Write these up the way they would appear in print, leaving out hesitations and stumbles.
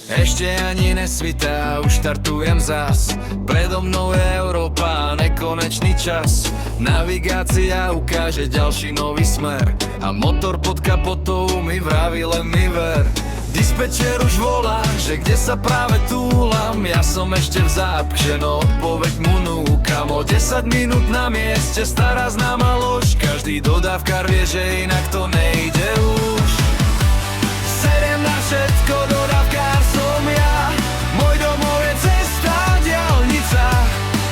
Ešte ani nesvitá, už štartujem zas. Predo mnou je Európa, nekonečný čas. Navigácia ukáže ďalší nový smer a motor pod kapotou mi vraví len mi ver. Dispečer už volá, že kde sa práve túlam. Ja som ešte v zápche, no odpoveď mu núkam. O 10 minút na mieste, stará známa lož. Každý dodávkar vie, že inak to nejde už. Seriem na všetko, dodávkar som ja. Môj domov je cesta, diaľnica.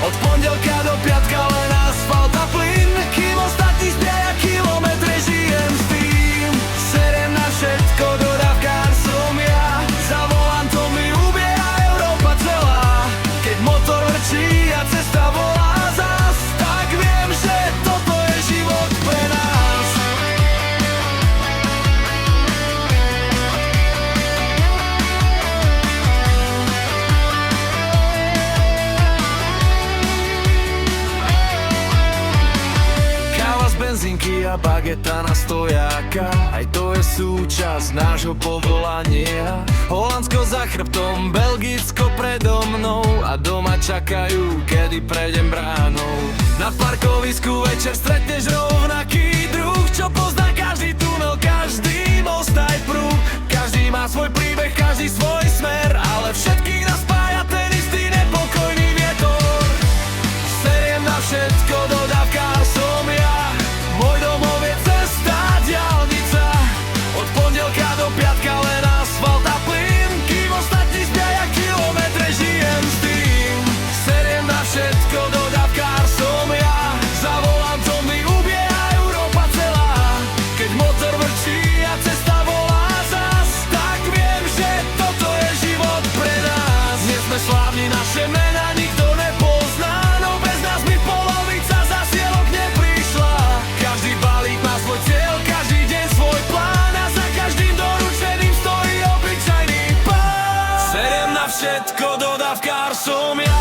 Od pondelka do piatka len asfalt a plyn. Kým ostatní zbierajú kilometre, žijem s tým. Seriem na všetko, dodávkar som ja. Za volantom mi ubieha Európa celá. Keď motor vrčí a cesta volá zas, tak viem, že toto je život pre nás. Káva z benzínky a bageta na stojáka, aj to je súčasť nášho povolania. Holandsko za chrbtom, Belgicko predo mnou a doma čakajú, kedy prejdem bránou. Na parkovisku večer stretneš rovnaký druh, čo pozná každý tunel, každý most aj prúh. Každý má svoj príbeh, každý svoj smer, ale všetkých nás spája ten istý nepokojný vietor. Seriem na všetko, dodávkar som ja. Môj domov je cesta, diaľnica. Od pondelka do piatka len asfalt a plyn. Kým ostatní zbierajú kilometre, žijem s tým. Seriem na všetko, dodávkar som ja. Za volantom mi ubieha Európa celá. Keď motor vrčí a cesta volá zas, tak viem, že toto je život pre nás. Nie sme slávni, naše mená nikto nepozná, no bez nás by polovica zasielok neprišla. Každý balík má svoj cieľ, každý deň svoj plán a za každým doručeným stojí obyčajný pán. Seriem na všetko, dodávkar som ja.